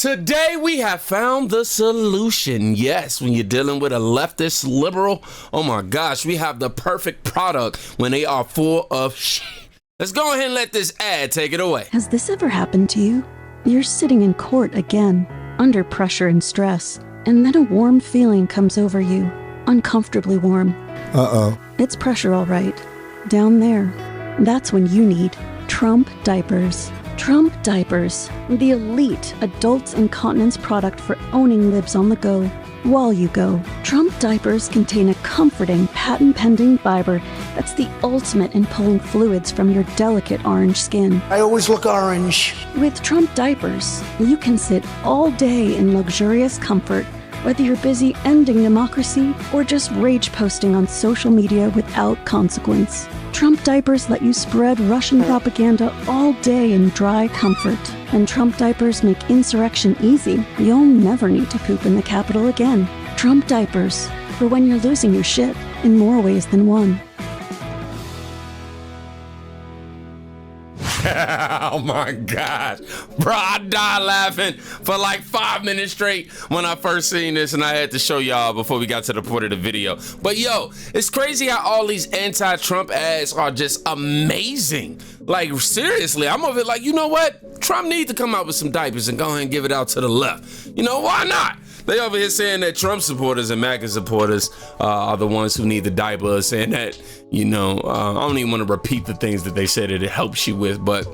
Today we have found the solution. Yes, when you're dealing with a leftist liberal, oh my gosh, we have the perfect product when they are full of shit. Let's go ahead and let this ad take it away. Has this ever happened to you? You're sitting in court again, under pressure and stress, and then a warm feeling comes over you, uncomfortably warm. Uh-oh. It's pressure, all right. Down there. That's when you need Trump diapers. Trump diapers, the elite adults incontinence product for owning libs on the go while you go. Trump diapers contain a comforting, patent-pending fiber that's the ultimate in pulling fluids from your delicate orange skin. I always look orange. With Trump diapers, you can sit all day in luxurious comfort, whether you're busy ending democracy or just rage posting on social media without consequence. Trump diapers let you spread Russian propaganda all day in dry comfort. And Trump diapers make insurrection easy. You'll never need to poop in the Capitol again. Trump diapers, for when you're losing your shit in more ways than one. Oh my gosh, bro, I died laughing for like 5 minutes straight when I first seen this, and I had to show y'all before we got to the point of the video. But yo, it's crazy how all these anti-Trump ads are just amazing. Like seriously, I'm over it like, you know what? Trump needs to come out with some diapers and go ahead and give it out to the left. You know, why not? They over here saying that Trump supporters and MAGA supporters are the ones who need the diapers, saying that, you know, I don't even want to repeat the things that they said it helps you with, but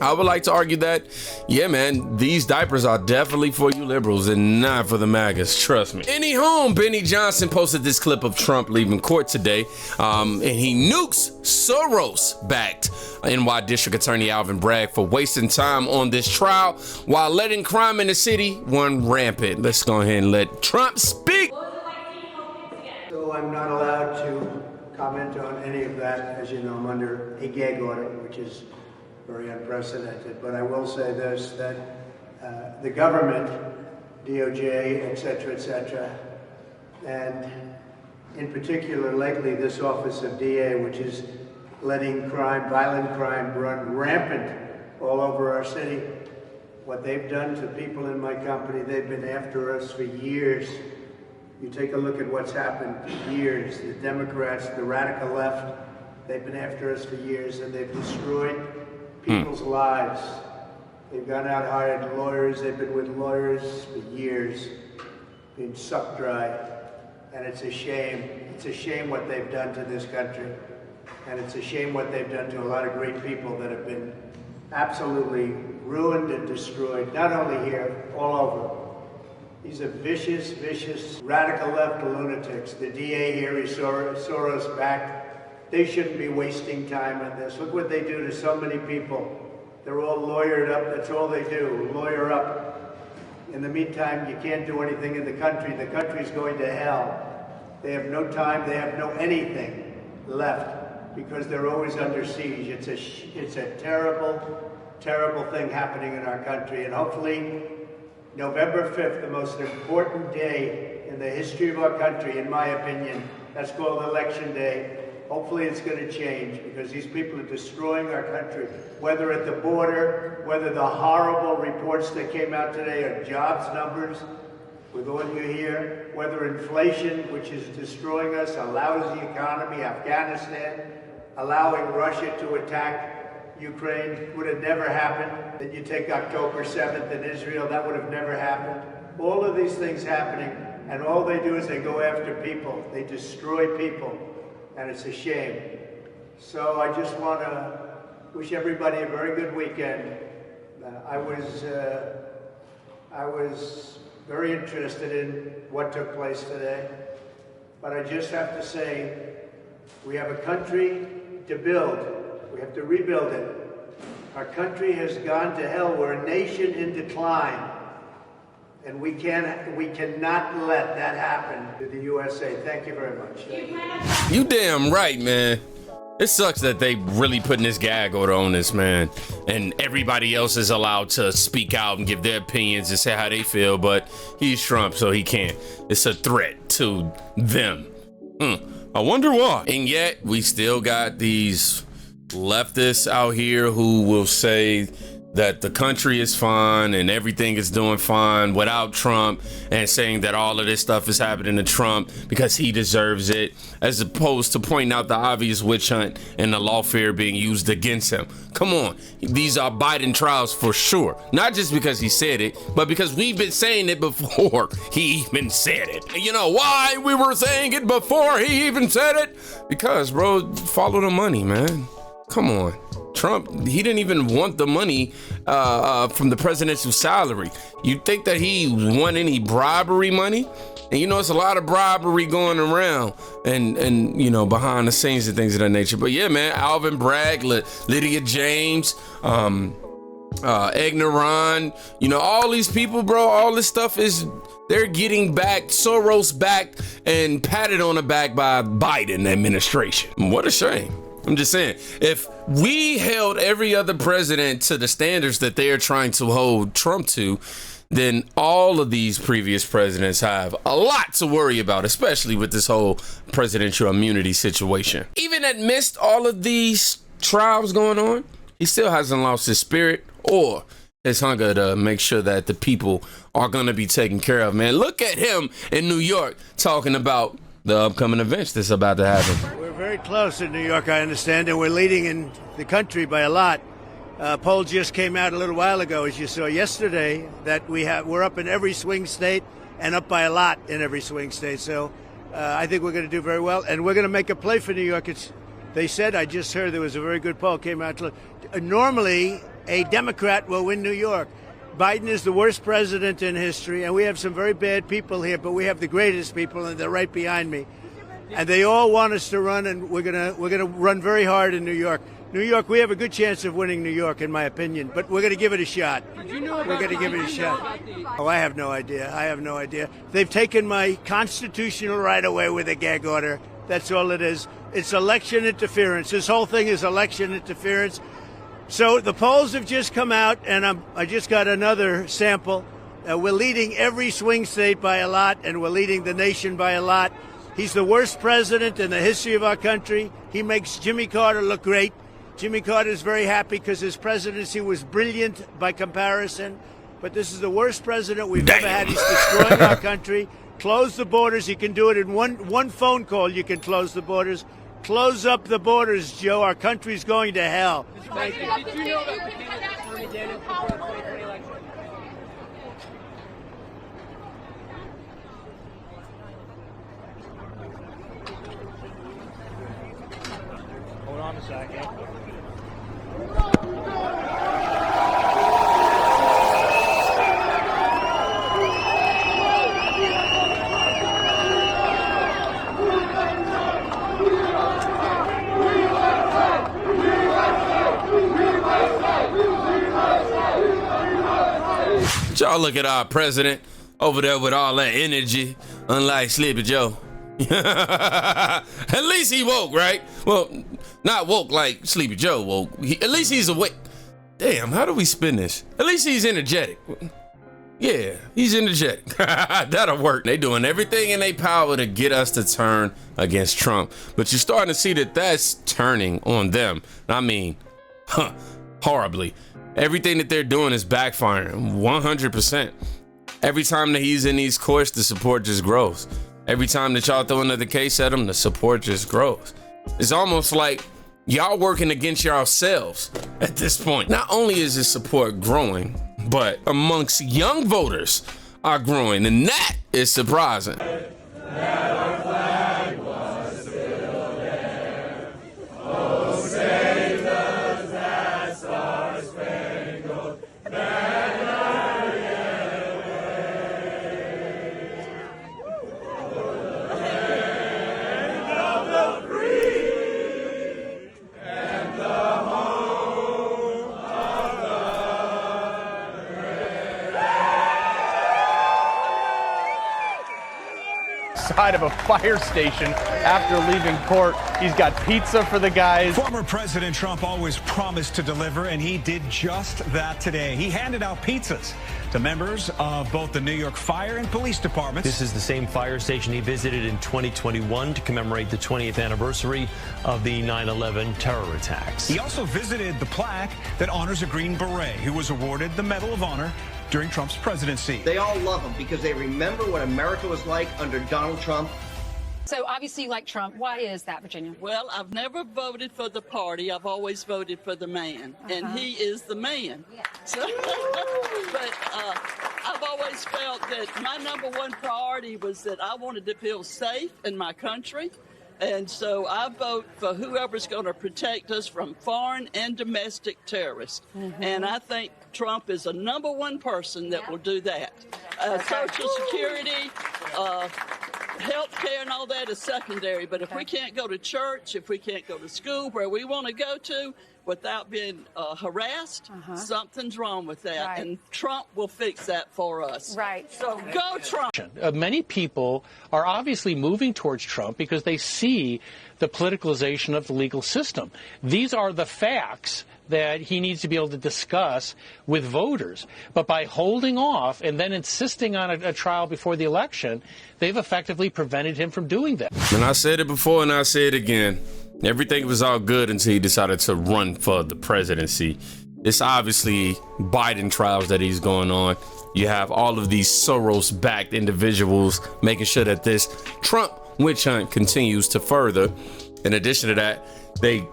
I would like to argue that, yeah, man, these diapers are definitely for you liberals and not for the MAGAs, trust me. Anyhow, Benny Johnson posted this clip of Trump leaving court today, and he nukes Soros-backed NY District Attorney Alvin Bragg for wasting time on this trial while letting crime in the city run rampant. Let's go ahead and let Trump speak. So I'm not allowed to comment on any of that. As you know, I'm under a gag order, which is very unprecedented. But I will say this, that the government, DOJ, et cetera, and in particular lately this office of DA, which is letting crime, violent crime, run rampant all over our city. What they've done to people in my company, they've been after us for years. You take a look at what's happened for years. The Democrats, the radical left, they've been after us for years, and they've destroyed people's lives. They've gone out, hired lawyers. They've been with lawyers for years, being sucked dry. And it's a shame. It's a shame what they've done to this country. And it's a shame what they've done to a lot of great people that have been absolutely ruined and destroyed, not only here, all over. These are vicious, vicious, radical left lunatics. The DA here is Soros-backed. They shouldn't be wasting time on this. Look what they do to so many people. They're all lawyered up. That's all they do, lawyer up. In the meantime, you can't do anything in the country. The country's going to hell. They have no time. They have no anything left because they're always under siege. It's a terrible, terrible thing happening in our country. And hopefully, November 5th, the most important day in the history of our country, in my opinion, that's called Election Day. Hopefully it's going to change because these people are destroying our country, whether at the border, whether the horrible reports that came out today are jobs numbers, with all you hear, whether inflation, which is destroying us, a lousy economy, Afghanistan, allowing Russia to attack Ukraine would have never happened. Then you take October 7th in Israel, that would have never happened. All of these things happening, and all they do is they go after people. They destroy people, and it's a shame. So I just want to wish everybody a very good weekend. I was very interested in what took place today, but I just have to say, we have a country to build. We have to rebuild it. Our country has gone to hell. We're a nation in decline. And we cannot let that happen to the USA. Thank you very much. You damn right, man. It sucks that they really putting this gag order on this man, and everybody else is allowed to speak out and give their opinions and say how they feel, but he's Trump, so he can't. It's a threat to them. I wonder why. And yet we still got these leftists out here who will say that the country is fine and everything is doing fine without Trump, and saying that all of this stuff is happening to Trump because he deserves it, as opposed to pointing out the obvious witch hunt and the lawfare being used against him. Come on, these are Biden trials for sure. Not just because he said it, but because we've been saying it before he even said it. And you know why we were saying it before he even said it? Because, bro, follow the money, man. Come on. Trump, he didn't even want the money from the presidential salary. You think that he won any bribery money? And you know, it's a lot of bribery going around and you know, behind the scenes and things of that nature. But yeah, man, Alvin Bragg, Lydia James, Egneron, you know, all these people, bro, all this stuff they're getting back, Soros backed and patted on the back by Biden administration. What a shame. I'm just saying, if we held every other president to the standards that they are trying to hold Trump to, then all of these previous presidents have a lot to worry about, especially with this whole presidential immunity situation. Even amidst all of these trials going on, he still hasn't lost his spirit or his hunger to make sure that the people are going to be taken care of, man. Look at him in New York talking about the upcoming events that's about to happen. We're very close in New York, I understand, and we're leading in the country by a lot. Poll just came out a little while ago, as you saw yesterday, that we're up in every swing state and up by a lot in every swing state. So I think we're going to do very well, and we're going to make a play for New York. They said, I just heard there was a very good poll came out. Normally, a Democrat will win New York. Biden is the worst president in history, and we have some very bad people here, but we have the greatest people, and they're right behind me. And they all want us to run, and we're gonna run very hard in New York. New York, we have a good chance of winning New York, in my opinion, but we're gonna give it a shot. We're gonna give it a shot. Oh, I have no idea. I have no idea. They've taken my constitutional right away with a gag order. That's all it is. It's election interference. This whole thing is election interference. So the polls have just come out, and I just got another sample. We're leading every swing state by a lot, and we're leading the nation by a lot. He's the worst president in the history of our country. He makes Jimmy Carter look great. Jimmy Carter is very happy because his presidency was brilliant by comparison. But this is the worst president we've ever had. He's destroying our country. Close the borders. You can do it in one phone call. You can close the borders. Close up the borders, Joe. Our country's going to hell. Thank you. Did you know that Stormy Daniels before the 2020 election? Hold on a second. Y'all look at our president over there with all that energy, unlike Sleepy Joe. At least he woke, right? Well, not woke like Sleepy Joe woke. At least he's awake. Damn, how do we spin this? At least he's energetic. Yeah, he's energetic. That'll work. They doing everything in their power to get us to turn against Trump. But you're starting to see that that's turning on them. I mean, horribly. Everything that they're doing is backfiring 100%. Every time that he's in these courts, the support just grows. Every time that y'all throw another case at him, the support just grows. It's almost like y'all working against yourselves at this point. Not only is his support growing, but amongst young voters are growing, and that is surprising. Side of a fire station after leaving court. He's got pizza for the guys. Former President Trump always promised to deliver, and he did just that today. He handed out pizzas The members of both the New York Fire and Police Departments. This is the same fire station he visited in 2021 to commemorate the 20th anniversary of the 9/11 terror attacks. He also visited the plaque that honors a Green Beret who was awarded the Medal of Honor during Trump's presidency. They all love him because they remember what America was like under Donald Trump. So obviously you like Trump. Why is that, Virginia? Well, I've never voted for the party. I've always voted for the man, and he is the man. Yeah. So, but I've always felt that my number one priority was that I wanted to feel safe in my country. And so I vote for whoever's going to protect us from foreign and domestic terrorists. And I think Trump is the number one person that will do that. Social Security, health care and all that is secondary. But if we can't go to church, if we can't go to school where we want to go to without being harassed, something's wrong with that. Right. And Trump will fix that for us. Right. So go Trump. Many people are obviously moving towards Trump because they see the politicalization of the legal system. These are the facts that he needs to be able to discuss with voters. But by holding off and then insisting on a trial before the election, they've effectively prevented him from doing that. And I said it before and I say it again. Everything was all good until he decided to run for the presidency. It's obviously Biden trials that he's going on. You have all of these Soros-backed individuals making sure that this Trump witch hunt continues to further. In addition to that, they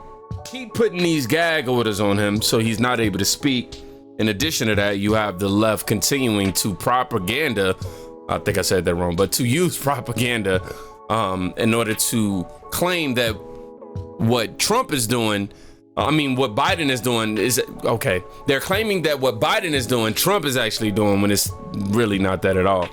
keep putting these gag orders on him so he's not able to speak. In addition to that, you have the left continuing to propaganda. I think I said that wrong, but to use propaganda in order to claim that what Trump is doing, what Biden is doing is okay. They're claiming that what Biden is doing, Trump is actually doing, when it's really not that at all.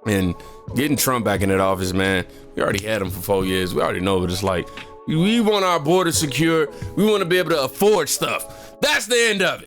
And getting Trump back in that office, man, we already had him for 4 years. We already know what it's like. We want our border secure. We want to be able to afford stuff. That's the end of it.